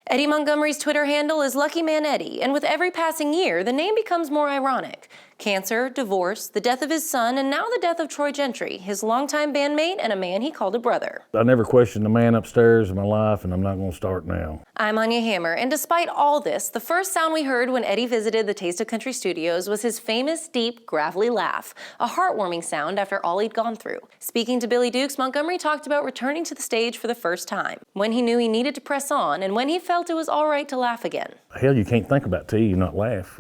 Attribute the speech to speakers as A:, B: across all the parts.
A: Eddie Montgomery's Twitter handle is Lucky Man Eddie, and with every passing year, the name becomes more ironic. Cancer, divorce, the death of his son, and now the death of Troy Gentry, his longtime bandmate and a man he called a brother.
B: I never questioned the man upstairs in my life, and I'm not going to start now.
A: I'm Anya Hammer, and despite all this, the first sound we heard when Eddie visited the Taste of Country studios was his famous, deep, gravelly laugh, a heartwarming sound after all he'd gone through. Speaking to Billy Dukes, Montgomery talked about returning to the stage for the first time, when he knew he needed to press on, and when he felt it was all right to laugh again.
B: Hell, you can't think about tea and not laugh.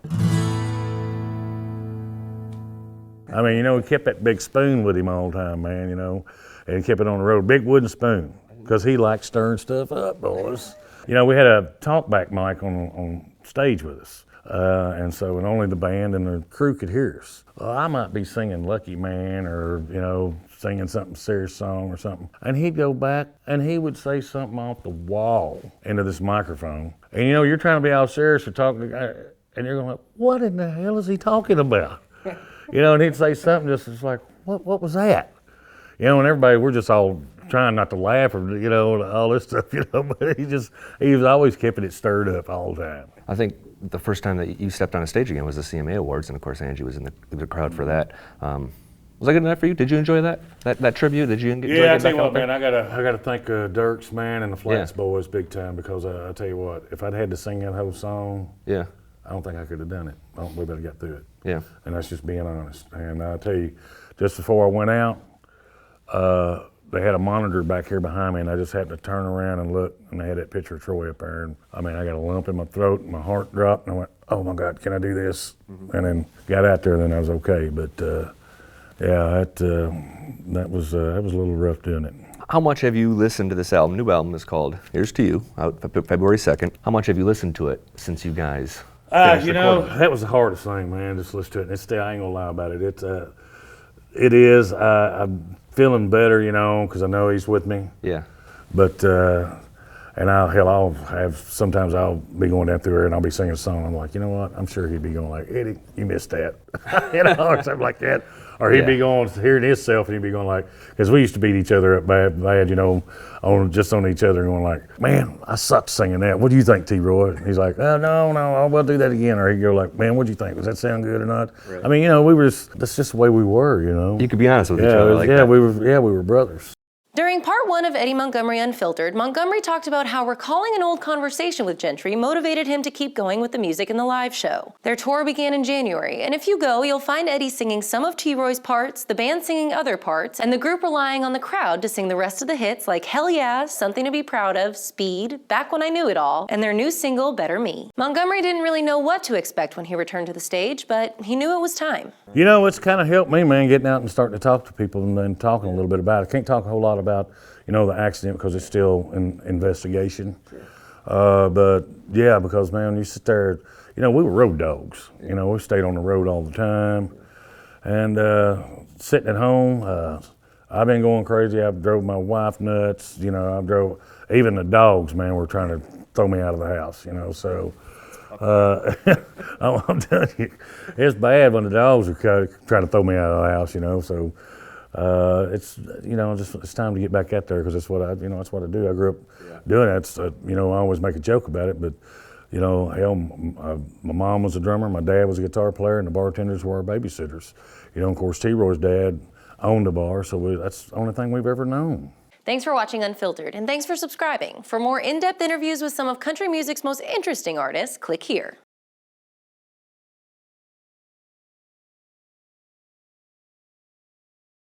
B: I mean, he kept that big spoon with him all the time, man, and he kept it on the road, big wooden spoon, because he liked stirring stuff up, boys. We had a talkback mic on stage with us, and only the band and the crew could hear us. Well, I might be singing Lucky Man or, singing something serious song or something, and he'd go back and he would say something off the wall into this microphone, and you're trying to be all serious or talking to the guy, and you're going like, what in the hell is he talking about? And he'd say something just like, what was that? And everybody, we're just all trying not to laugh or, all this stuff, but he was always keeping it stirred up all the time.
C: I think the first time that you stepped on a stage again was the CMA Awards, and of course Angie was in the crowd for that. Was that good enough for you? Did you enjoy that tribute? Did you enjoy
B: Yeah, I
C: getting
B: tell you
C: back
B: what,
C: out there?
B: man, I got to thank Dirks, man, and the Flats boys big time, because I tell you what, if I'd had to sing that whole song, I don't think I could have done it. I don't believe I'd got through it.
C: Yeah.
B: And that's just being honest. And I'll tell you, just before I went out, they had a monitor back here behind me, and I just happened to turn around and look, and they had that picture of Troy up there. And I got a lump in my throat, and my heart dropped, and I went, oh my God, can I do this? And then got out there, and then I was okay. But that was a little rough doing it.
C: How much have you listened to this album? New album is called Here's to You, out February 2nd. How much have you listened to it since you guys finished recording?
B: That was the hardest thing, man, just listen to it. And it's still, I ain't gonna lie about it. It is. I'm feeling better, because I know he's with me.
C: Yeah.
B: But, sometimes I'll be going down through there and I'll be singing a song. I'm like, you know what? I'm sure he'd be going like, Eddie, you missed that. Or something like that. Or he'd be going, hearing himself, and he'd be going like, because we used to beat each other up bad, on each other, going like, man, I sucked singing that. What do you think, T-Roy? And he's like, oh, no, we'll do that again. Or he'd go like, man, what do you think? Does that sound good or not? Right. I mean, that's just the way we were,
C: You could be honest with each other like that.
B: We were brothers.
A: During part one of Eddie Montgomery Unfiltered, Montgomery talked about how recalling an old conversation with Gentry motivated him to keep going with the music in the live show. Their tour began in January, and if you go, you'll find Eddie singing some of T-Roy's parts, the band singing other parts, and the group relying on the crowd to sing the rest of the hits like Hell Yeah, Something to Be Proud of, Speed, Back When I Knew It All, and their new single, Better Me. Montgomery didn't really know what to expect when he returned to the stage, but he knew it was time.
B: It's kind of helped me, man, getting out and starting to talk to people and then talking a little bit about it. Can't talk a whole lot about, the accident because it's still in investigation. But yeah, because man, you sit there, we were road dogs. We stayed on the road all the time. And sitting at home, I've been going crazy. I've drove my wife nuts. Even the dogs, man, were trying to throw me out of the house, so. I'm telling you, it's bad when the dogs are trying to throw me out of the house, so it's it's time to get back out there because that's what I do. I grew up doing that. I always make a joke about it, but hell, my mom was a drummer, my dad was a guitar player, and the bartenders were our babysitters. Of course, T-Roy's dad owned a bar, so that's the only thing we've ever known.
A: Thanks for watching Unfiltered, and thanks for subscribing. For more in-depth interviews with some of country music's most interesting artists, click here.